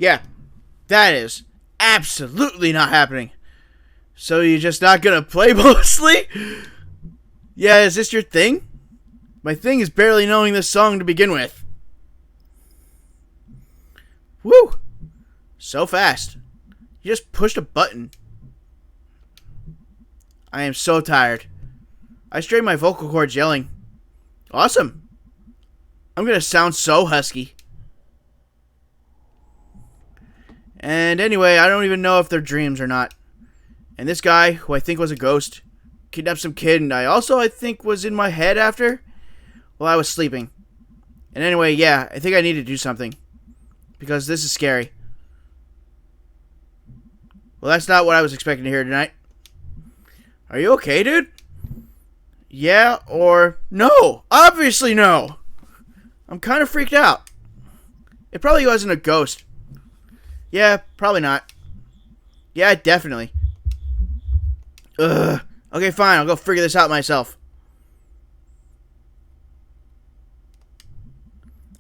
Yeah, that is absolutely not happening. So you're just not gonna play mostly? Yeah, is this your thing? My thing is barely knowing this song to begin with. Woo! So fast. You just pushed a button. I am so tired. I strained my vocal cords yelling. Awesome. I'm gonna sound so husky. And anyway, I don't even know if they're dreams or not. And this guy, who I think was a ghost, kidnapped some kid, and I think was in my head after while I was sleeping. And anyway, yeah, I think I need to do something. Because this is scary. Well, that's not what I was expecting to hear tonight. Are you okay, dude? Yeah or no? Obviously no. I'm kind of freaked out. It probably wasn't a ghost. Yeah, probably not. Yeah, definitely. Ugh. Okay, fine. I'll go figure this out myself.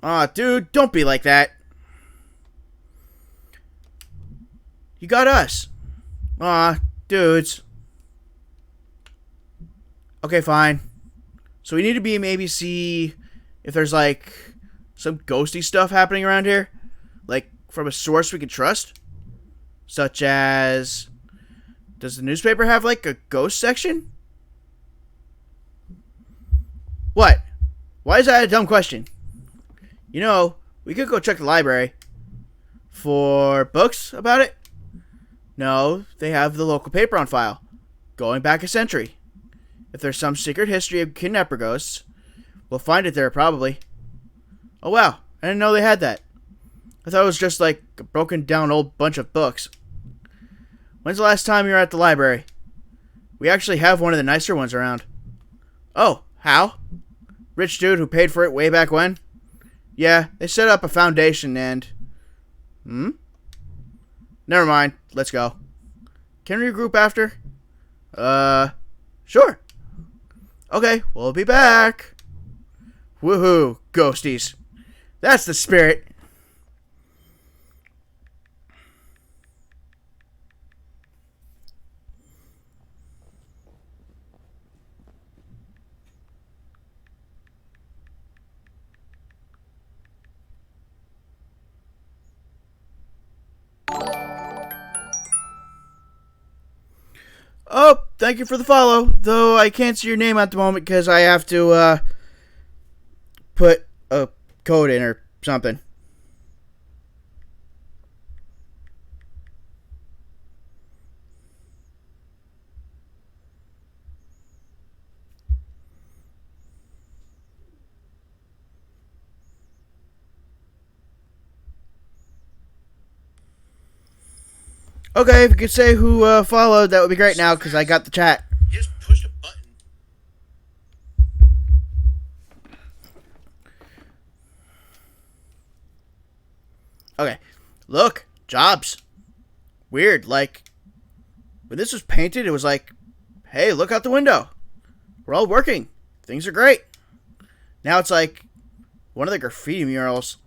Aw, dude, don't be like that. You got us. Aw, dudes. Okay, fine. So we need to maybe see if there's like some ghosty stuff happening around here. Like from a source we can trust. Such as, does the newspaper have like a ghost section? What? Why is that a dumb question? You know, we could go check the library. For books about it? No, they have the local paper on file. Going back a century. If there's some secret history of kidnapper ghosts, we'll find it there probably. Oh wow, I didn't know they had that. I thought it was just like a broken down old bunch of books. When's the last time you were at the library? We actually have one of the nicer ones around. Oh, how? Rich dude who paid for it way back when? Yeah, they set up a foundation and... Never mind. Let's go. Can we regroup after? Sure. Okay, we'll be back. Woohoo, ghosties. That's the spirit. Oh, thank you for the follow. Though I can't see your name at the moment because I have to put a code in or something. Okay, if you could say who followed, that would be great now because I got the chat. Just push a button. Okay. Look, jobs. Weird, like, when this was painted, it was like, hey, look out the window. We're all working. Things are great. Now it's like one of the graffiti murals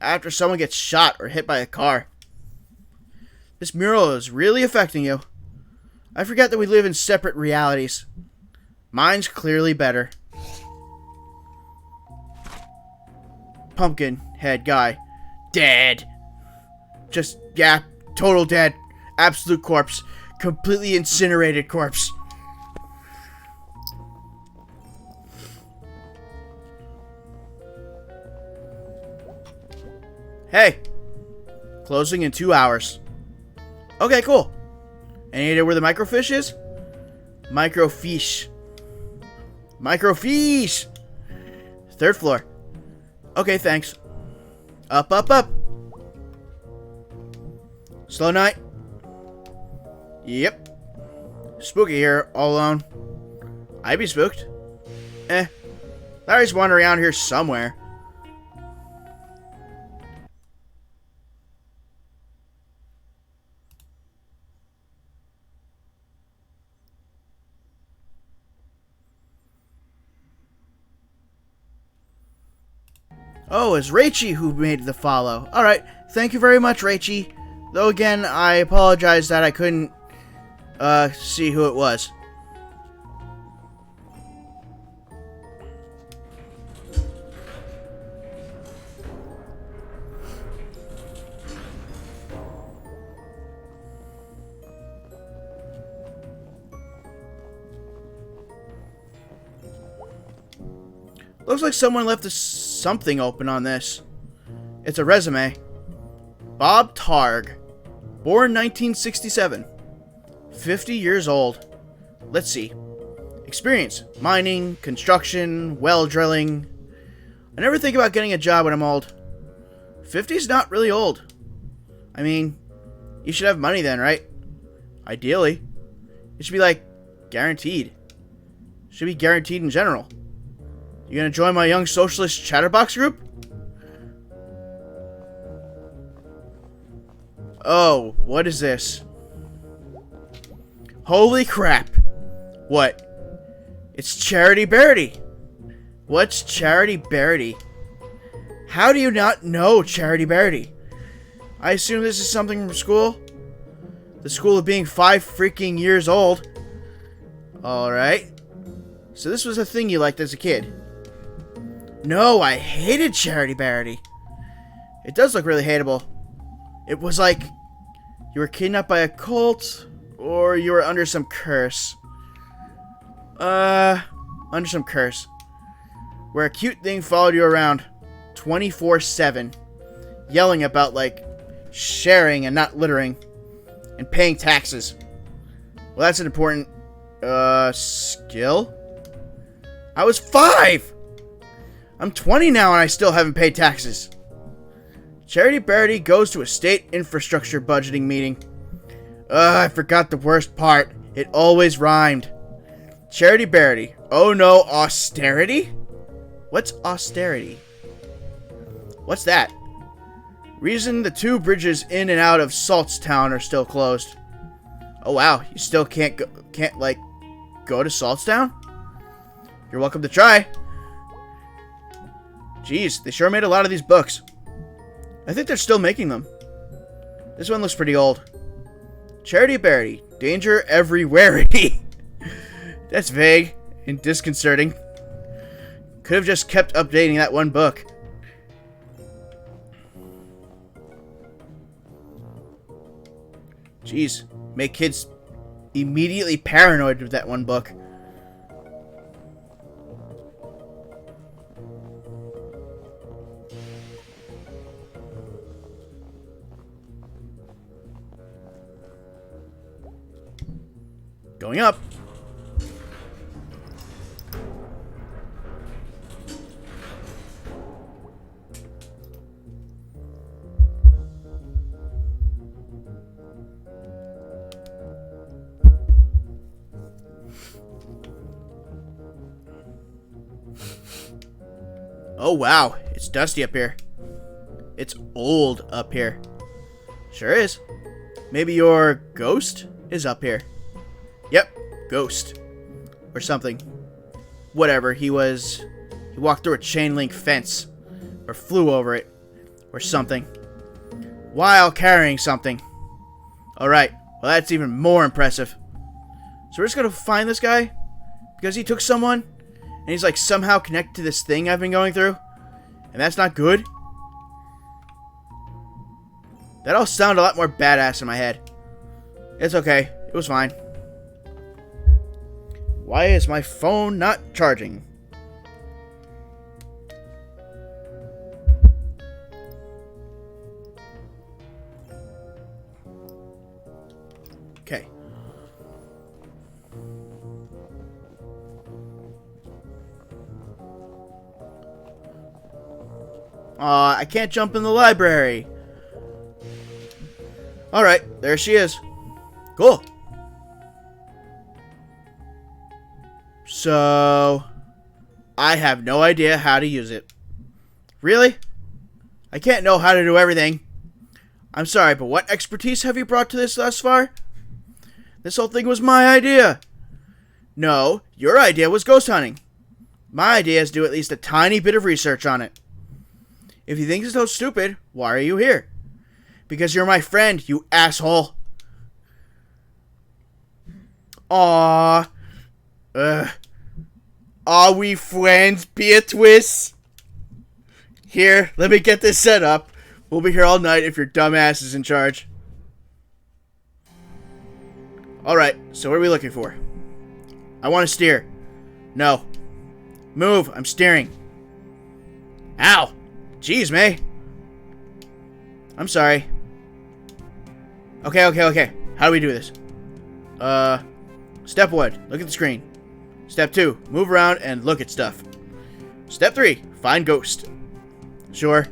after someone gets shot or hit by a car. This mural is really affecting you. I forget that we live in separate realities. Mine's clearly better. Pumpkin head guy. Dead. Just, yeah, total dead. Absolute corpse. Completely incinerated corpse. Hey. Closing in 2 hours. Okay, cool. Any idea where the microfiche is? Microfiche. Microfiche! 3rd floor. Okay, thanks. Up, up, up. Slow night. Yep. Spooky here, all alone. I'd be spooked. Larry's wandering around here somewhere. Oh, it's Raichi who made the follow. Alright, thank you very much, Raichi. Though again, I apologize that I couldn't see who it was. Looks like someone left something open on this. It's a resume. Bob Targ. Born 1967. 50 years old. Let's see. Experience. Mining, construction, well drilling. I never think about getting a job when I'm old. 50's not really old. I mean, you should have money then, right? Ideally. It should be like, guaranteed. Should be guaranteed in general. You gonna join my young socialist chatterbox group? Oh, what is this? Holy crap. What? It's Charity Bearity. What's Charity Bearity? How do you not know Charity Bearity? I assume this is something from school? The school of being 5 freaking years old. Alright. So this was a thing you liked as a kid. No, I hated Charity Bearity. It does look really hateable. It was like you were kidnapped by a cult, or you were under some curse. Under some curse. Where a cute thing followed you around 24/7, yelling about, like, sharing and not littering, and paying taxes. Well, that's an important, skill? I was 5! I'm 20 now and I still haven't paid taxes. Charity Bearity goes to a state infrastructure budgeting meeting. I forgot the worst part. It always rhymed. Charity Bearity. Oh no, austerity? What's austerity? What's that? Reason the 2 bridges in and out of Saltstown are still closed. Oh wow, you still can't go to Saltstown? You're welcome to try. Jeez, they sure made a lot of these books. I think they're still making them. This one looks pretty old. Charity Bearity. Danger everywhere-ity. That's vague and disconcerting. Could have just kept updating that one book. Jeez, make kids immediately paranoid with that one book. Going up. Oh wow, it's dusty up here. It's old up here. Sure is. Maybe your ghost is up here. Yep, ghost. Or something. Whatever, he walked through a chain link fence. Or flew over it. Or something. While carrying something. Alright, well that's even more impressive. So we're just gonna find this guy? Because he took someone? And he's like somehow connected to this thing I've been going through? And that's not good? That all sounded a lot more badass in my head. It's okay, it was fine. Why is my phone not charging? Okay. I can't jump in the library. Alright, there she is. Cool. So, I have no idea how to use it. Really? I can't know how to do everything. I'm sorry, but what expertise have you brought to this thus far? This whole thing was my idea. No, your idea was ghost hunting. My idea is to do at least a tiny bit of research on it. If you think it's so stupid, why are you here? Because you're my friend, you asshole. Aww. Are we friends, Beatrice? Here, let me get this set up. We'll be here all night if your dumb ass is in charge. Alright, so what are we looking for? I want to steer. No. Move, I'm steering. Ow! Jeez, May. I'm sorry. Okay. How do we do this? Step 1, look at the screen. Step 2, move around and look at stuff. Step 3, find ghost. Sure.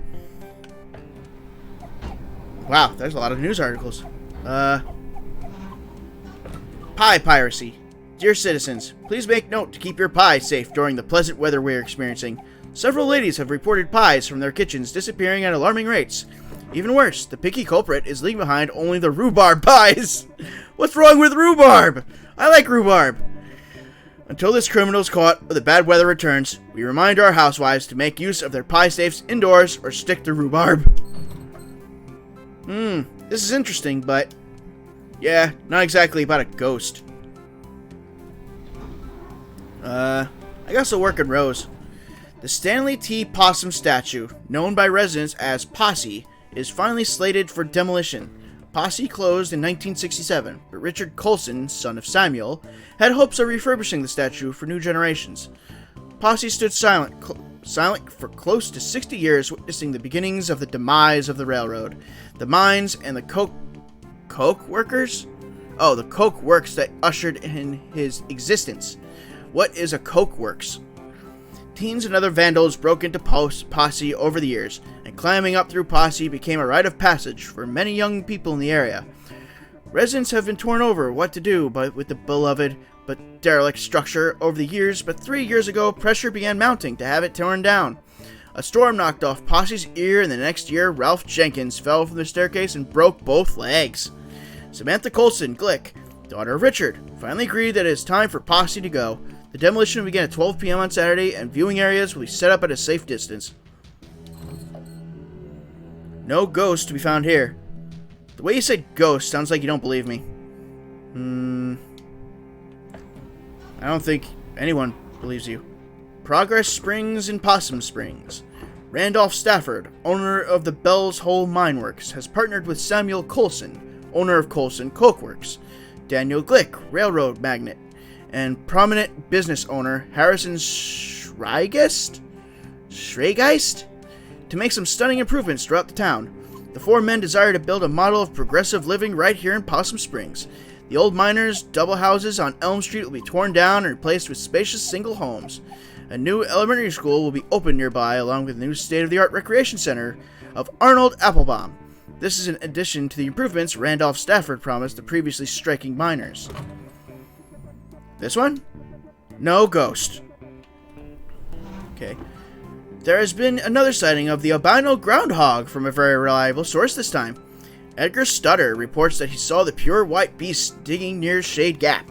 Wow, there's a lot of news articles. Pie piracy. Dear citizens, please make note to keep your pie safe during the pleasant weather we're experiencing. Several ladies have reported pies from their kitchens disappearing at alarming rates. Even worse, the picky culprit is leaving behind only the rhubarb pies. What's wrong with rhubarb? I like rhubarb. Until this criminal is caught or the bad weather returns, we remind our housewives to make use of their pie safes indoors or stick to rhubarb. This is interesting, but yeah, not exactly about a ghost. I guess I'll work in rows. The Stanley T. Possum statue, known by residents as Posse, is finally slated for demolition. Posse closed in 1967, but Richard Colson, son of Samuel, had hopes of refurbishing the statue for new generations. Posse stood silent for close to 60 years, witnessing the beginnings of the demise of the railroad, the mines, and the coke workers? Oh, the coke works that ushered in his existence. What is a coke works? Teens and other vandals broke into Posse over the years, and climbing up through Posse became a rite of passage for many young people in the area. Residents have been torn over what to do with the beloved but derelict structure over the years, but 3 years ago pressure began mounting to have it torn down. A storm knocked off Posse's ear, and the next year Ralph Jenkins fell from the staircase and broke both legs. Samantha Colson Glick, daughter of Richard, finally agreed that it is time for Posse to go. The demolition will begin at 12 p.m. on Saturday, and viewing areas will be set up at a safe distance. No ghost to be found here. The way you said ghost sounds like you don't believe me. I don't think anyone believes you. Progress Springs in Possum Springs. Randolph Stafford, owner of the Bell's Hole Mine Works, has partnered with Samuel Colson, owner of Colson Coke Works, Daniel Glick, railroad magnate, and prominent business owner Harrison Schreigeist, to make some stunning improvements throughout the town. The four men desire to build a model of progressive living right here in Possum Springs. The old miners' double houses on Elm Street will be torn down and replaced with spacious single homes. A new elementary school will be opened nearby, along with a new state-of-the-art recreation center of Arnold Applebaum. This is in addition to the improvements Randolph Stafford promised the previously striking miners. This one? No ghost. Okay. There has been another sighting of the albino groundhog from a very reliable source this time. Edgar Stutter reports that he saw the pure white beast digging near Shade Gap.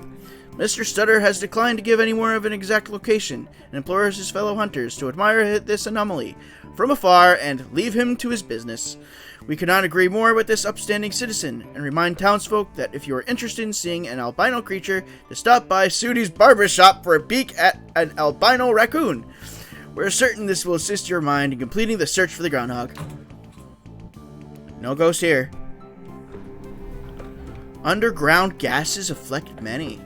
Mr. Stutter has declined to give any more of an exact location and implores his fellow hunters to admire this anomaly from afar and leave him to his business. We cannot agree more with this upstanding citizen and remind townsfolk that if you are interested in seeing an albino creature, to stop by Sudi's barbershop for a peek at an albino raccoon. We're certain this will assist your mind in completing the search for the groundhog. No ghost here. Underground gases afflict many.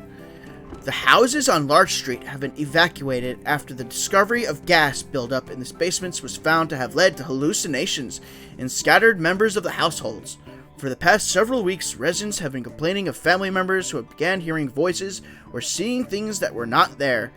The houses on Larch Street have been evacuated after the discovery of gas buildup in the basements was found to have led to hallucinations in scattered members of the households. For the past several weeks, residents have been complaining of family members who have began hearing voices or seeing things that were not there.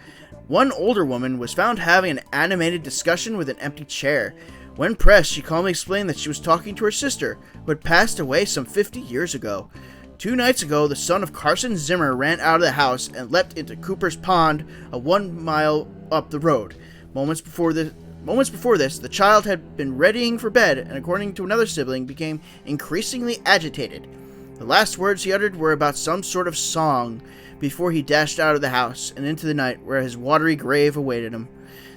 One older woman was found having an animated discussion with an empty chair. When pressed, she calmly explained that she was talking to her sister, who had passed away some 50 years ago. 2 nights ago, the son of Carson Zimmer ran out of the house and leapt into Cooper's Pond, 1 mile up the road. Moments before this, the child had been readying for bed and, according to another sibling, became increasingly agitated. The last words he uttered were about some sort of song before he dashed out of the house and into the night where his watery grave awaited him.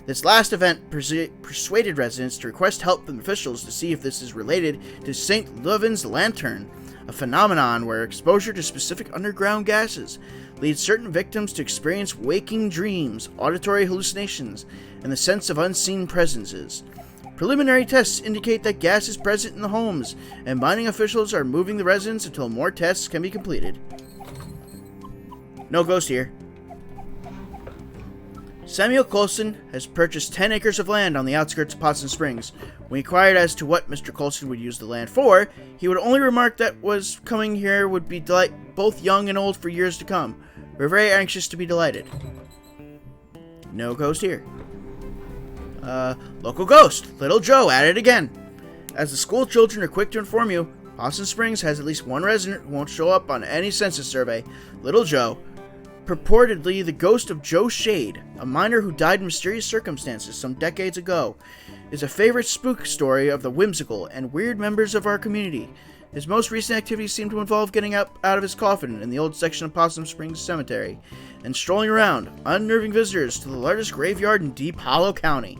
This last event persuaded residents to request help from officials to see if this is related to St. Löwen's lantern, a phenomenon where exposure to specific underground gases leads certain victims to experience waking dreams, auditory hallucinations, and the sense of unseen presences. Preliminary tests indicate that gas is present in the homes, and mining officials are moving the residents until more tests can be completed. No ghost here. Samuel Coulson has purchased 10 acres of land on the outskirts of Possum Springs. When inquired as to what Mr. Coulson would use the land for, he would only remark that was coming here would be delight both young and old for years to come. We're very anxious to be delighted. No ghost here. Local ghost, Little Joe, at it again. As the school children are quick to inform you, Possum Springs has at least one resident who won't show up on any census survey. Little Joe, purportedly the ghost of Joe Shade, a miner who died in mysterious circumstances some decades ago, is a favorite spook story of the whimsical and weird members of our community. His most recent activities seem to involve getting up out of his coffin in the old section of Possum Springs Cemetery and strolling around, unnerving visitors to the largest graveyard in Deep Hollow County.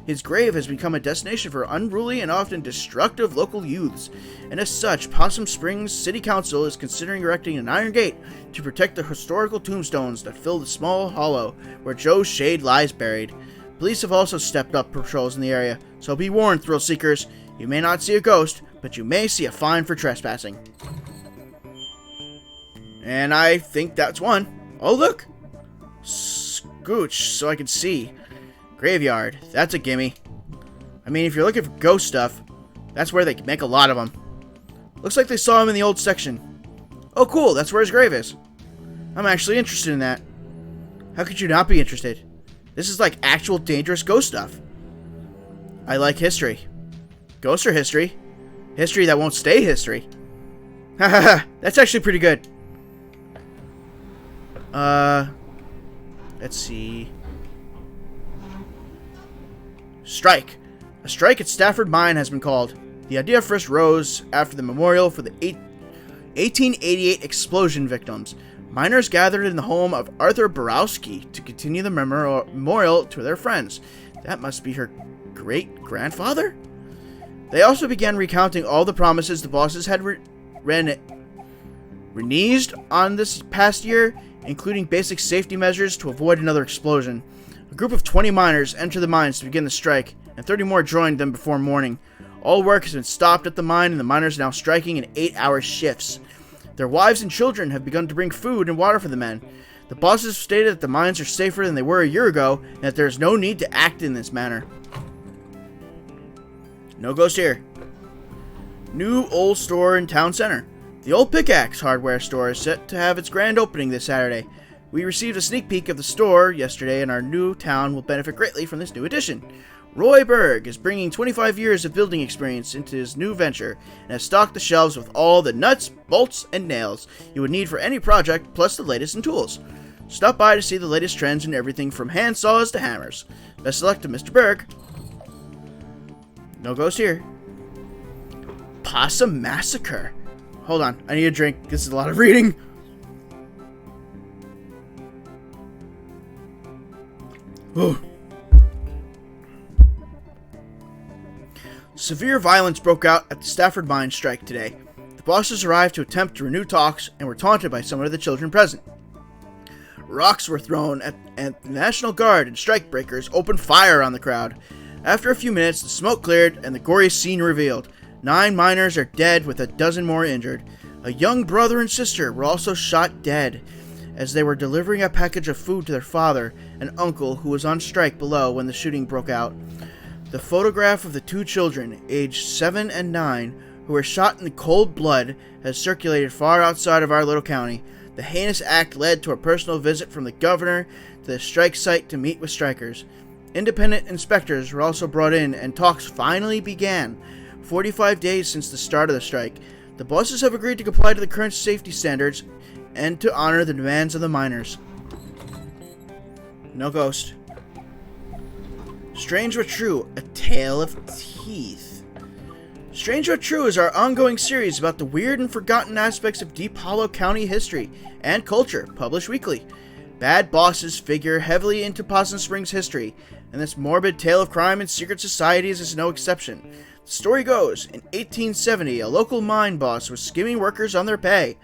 His grave has become a destination for unruly and often destructive local youths, and as such, Possum Springs City Council is considering erecting an iron gate to protect the historical tombstones that fill the small hollow where Joe Shade lies buried. Police have also stepped up patrols in the area, so be warned, thrill seekers. You may not see a ghost, but you may see a fine for trespassing. And I think that's one. Oh, look! Scooch, so I can see. Graveyard, that's a gimme. I mean, if you're looking for ghost stuff, that's where they make a lot of them. Looks like they saw him in the old section. Oh, cool, that's where his grave is. I'm actually interested in that. How could you not be interested? This is like actual dangerous ghost stuff. I like history. Ghosts are history. History that won't stay history. Hahaha, that's actually pretty good. Let's see. Strike. A strike at Stafford Mine has been called. The idea first rose after the memorial for the 1888 explosion victims. Miners gathered in the home of Arthur Borowski to continue the memorial to their friends. That must be her great-grandfather? They also began recounting all the promises the bosses had reneged on this past year, including basic safety measures to avoid another explosion. A group of 20 miners entered the mines to begin the strike, and 30 more joined them before morning. All work has been stopped at the mine, and the miners are now striking in 8-hour shifts. Their wives and children have begun to bring food and water for the men. The bosses stated that the mines are safer than they were a year ago, and that there is no need to act in this manner. No ghost here. New old store in town center. The Old Pickaxe hardware store is set to have its grand opening this Saturday. We received a sneak peek of the store yesterday, and our new town will benefit greatly from this new addition. Roy Berg is bringing 25 years of building experience into his new venture and has stocked the shelves with all the nuts, bolts, and nails you would need for any project, plus the latest in tools. Stop by to see the latest trends in everything from hand saws to hammers. Best of luck to Mr. Berg. No ghost here. Possum Massacre. Hold on, I need a drink. This is a lot of reading. Ooh. Severe violence broke out at the Stafford Mine strike today. The bosses arrived to attempt to renew talks and were taunted by some of the children present. Rocks were thrown at the National Guard, and strikebreakers opened fire on the crowd. After a few minutes, the smoke cleared and the gory scene revealed. 9 miners are dead with a dozen more injured. A young brother and sister were also shot dead as they were delivering a package of food to their father and uncle who was on strike below when the shooting broke out. The photograph of the 2 children, aged 7 and 9, who were shot in cold blood has circulated far outside of our little county. The heinous act led to a personal visit from the governor to the strike site to meet with strikers. Independent inspectors were also brought in, and talks finally began. 45 days since the start of the strike, the bosses have agreed to comply to the current safety standards and to honor the demands of the miners. No ghost. Strange but True, A Tale of Teeth. Strange but True is our ongoing series about the weird and forgotten aspects of Deep Hollow County history and culture, published weekly. Bad bosses figure heavily into Possum Springs history, and this morbid tale of crime and secret societies is no exception. The story goes, in 1870, a local mine boss was skimming workers on their pay.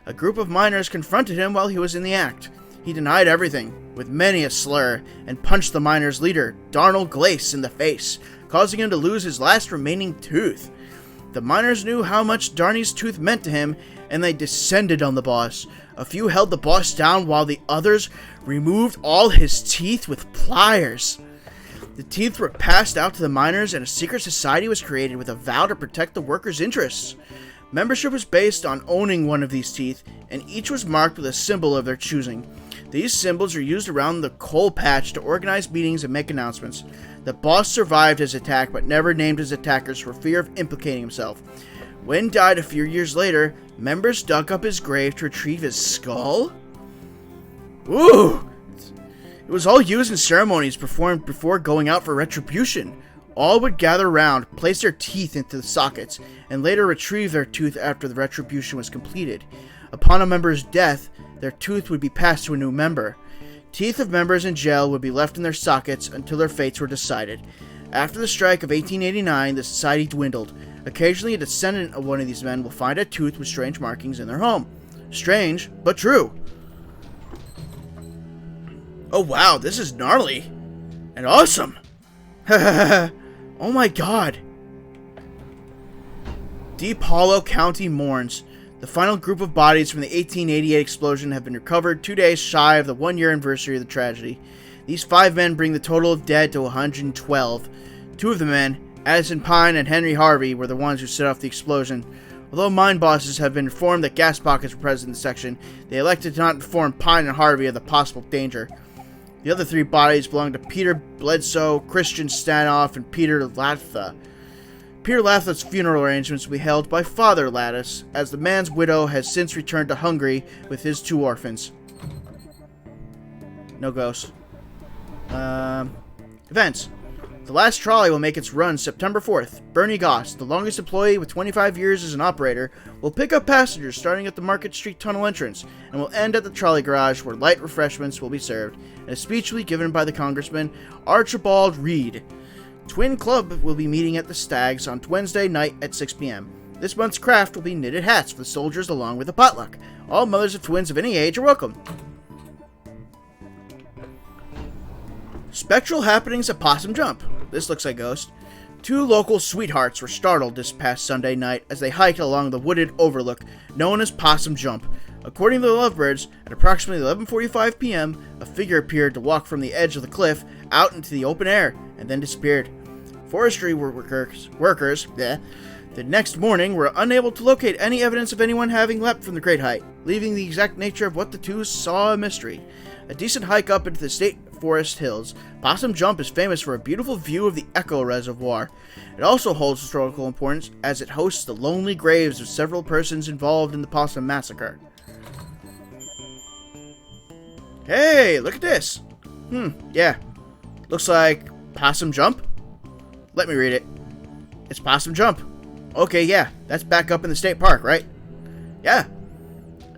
A group of miners confronted him while he was in the act. He denied everything, with many a slur, and punched the miners' leader, Darnell Glace, in the face, causing him to lose his last remaining tooth. The miners knew how much Darney's tooth meant to him, and they descended on the boss. A few held the boss down while the others removed all his teeth with pliers. The teeth were passed out to the miners, and a secret society was created with a vow to protect the workers' interests. Membership was based on owning one of these teeth, and each was marked with a symbol of their choosing. These symbols are used around the coal patch to organize meetings and make announcements. The boss survived his attack, but never named his attackers for fear of implicating himself. When died a few years later, members dug up his grave to retrieve his skull? Ooh! It was all used in ceremonies performed before going out for retribution. All would gather around, place their teeth into the sockets, and later retrieve their tooth after the retribution was completed. Upon a member's death, their tooth would be passed to a new member. Teeth of members in jail would be left in their sockets until their fates were decided. After the strike of 1889, the society dwindled. Occasionally, a descendant of one of these men will find a tooth with strange markings in their home. Strange, but true. Oh wow, this is gnarly. And awesome. Oh my god. Deep Hollow County mourns. The final group of bodies from the 1888 explosion have been recovered 2 days shy of the 1-year anniversary of the tragedy. These 5 men bring the total of dead to 112. 2 of the men, Addison Pine and Henry Harvey, were the ones who set off the explosion. Although mine bosses have been informed that gas pockets were present in the section, they elected to not inform Pine and Harvey of the possible danger. The other 3 bodies belong to Peter Bledsoe, Christian Stanoff, and Peter Latha. Peter Latha's funeral arrangements will be held by Father Lattis, as the man's widow has since returned to Hungary with his 2 orphans. No ghosts. Events. The last trolley will make its run September 4th. Bernie Goss, the longest employee with 25 years as an operator, will pick up passengers starting at the Market Street Tunnel entrance and will end at the trolley garage where light refreshments will be served, and a speech will be given by the Congressman Archibald Reed. Twin Club will be meeting at the Stags on Wednesday night at 6 p.m. This month's craft will be knitted hats for the soldiers along with a potluck. All mothers of twins of any age are welcome. Spectral happenings at Possum Jump. This looks like Ghost. 2 local sweethearts were startled this past Sunday night as they hiked along the wooded overlook known as Possum Jump. According to the Lovebirds, at approximately 11:45 p.m., a figure appeared to walk from the edge of the cliff out into the open air and then disappeared. Forestry workers the next morning were unable to locate any evidence of anyone having leapt from the great height, leaving the exact nature of what the 2 saw a mystery. A decent hike up into the state forest hills, Possum Jump is famous for a beautiful view of the Echo Reservoir. It also holds historical importance as it hosts the lonely graves of several persons involved in the Possum Massacre. Hey, look at this. Yeah. Looks like Possum Jump? Let me read it. It's Possum Jump. Okay, yeah. That's back up in the state park, right? Yeah.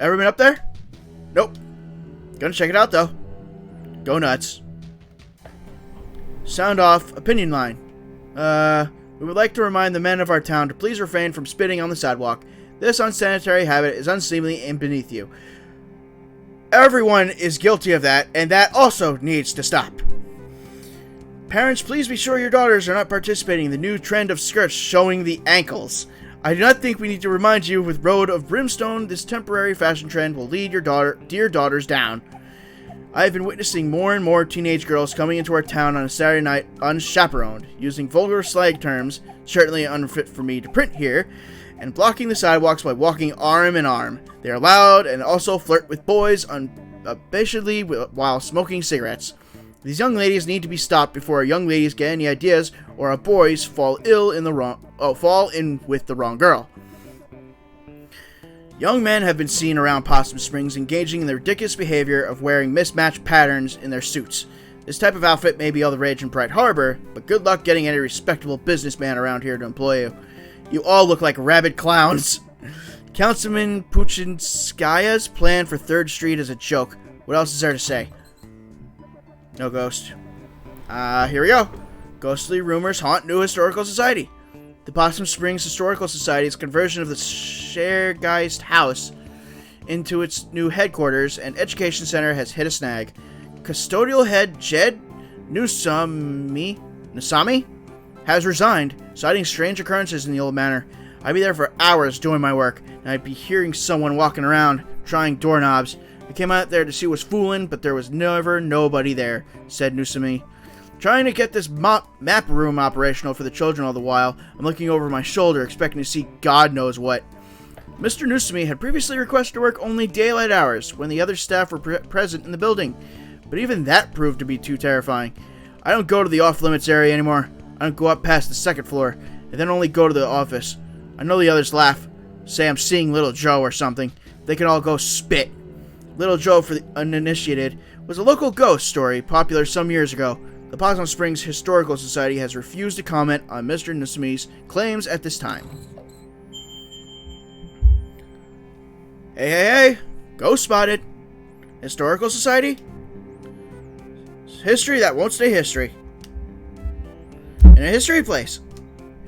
Ever been up there? Nope. Gonna check it out, though. Go nuts. Sound off opinion line. We would like to remind the men of our town to please refrain from spitting on the sidewalk. This unsanitary habit is unseemly and beneath you. Everyone is guilty of that, and that also needs to stop. Parents, please be sure your daughters are not participating in the new trend of skirts showing the ankles. I do not think we need to remind you with Road of Brimstone, this temporary fashion trend will lead your dear daughters down. I have been witnessing more and more teenage girls coming into our town on a Saturday night unchaperoned, using vulgar slang terms, certainly unfit for me to print here, and blocking the sidewalks by walking arm in arm. They are loud and also flirt with boys unabashedly while smoking cigarettes. These young ladies need to be stopped before our young ladies get any ideas or our boys fall in with the wrong girl. Young men have been seen around Possum Springs engaging in the ridiculous behavior of wearing mismatched patterns in their suits. This type of outfit may be all the rage in Bright Harbor, but good luck getting any respectable businessman around here to employ you. You all look like rabid clowns. Councilman Puchinskaya's plan for 3rd Street is a joke. What else is there to say? No ghost. Here we go. Ghostly rumors haunt new historical society. The Possum Springs Historical Society's conversion of the Shergeist House into its new headquarters and education center has hit a snag. Custodial head Jed Nusami has resigned, citing strange occurrences in the old manor. I'd be there for hours doing my work, and I'd be hearing someone walking around, trying doorknobs. I came out there to see what's fooling, but there was never nobody there, said Nusami. Trying to get this map room operational for the children all the while, I'm looking over my shoulder, expecting to see God knows what. Mr. Nusami had previously requested to work only daylight hours when the other staff were present in the building, but even that proved to be too terrifying. I don't go to the off-limits area anymore. I don't go up past the second floor, and then only go to the office. I know the others laugh, say I'm seeing Little Joe or something. They can all go spit. Little Joe, for the uninitiated, was a local ghost story popular some years ago. The Possum Springs Historical Society has refused to comment on Mr. Nusami's claims at this time. Hey, ghost spotted. Historical Society? History that won't stay history. In a history place.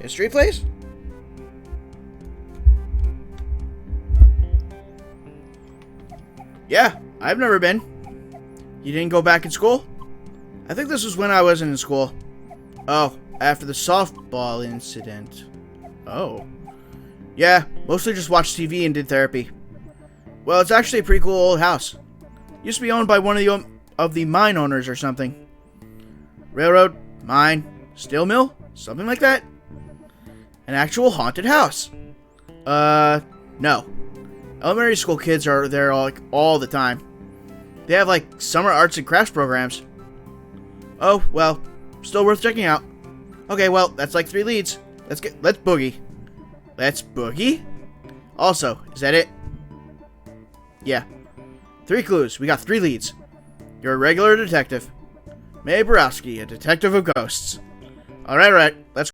History place? Yeah, I've never been. You didn't go back in school? I think this was when I wasn't in school. Oh, after the softball incident. Oh. Yeah, mostly just watched TV and did therapy. Well, it's actually a pretty cool old house. Used to be owned by one of the mine owners or something. Railroad, mine, steel mill, something like that. An actual haunted house. No. Elementary school kids are there all the time. They have summer arts and crafts programs. Oh, well, still worth checking out. Okay, well, that's 3 leads. Let's boogie. Let's boogie? Also, is that it? Yeah. 3 clues. We got 3 leads. You're a regular detective. Mae Borowski, a detective of ghosts. Alright, let's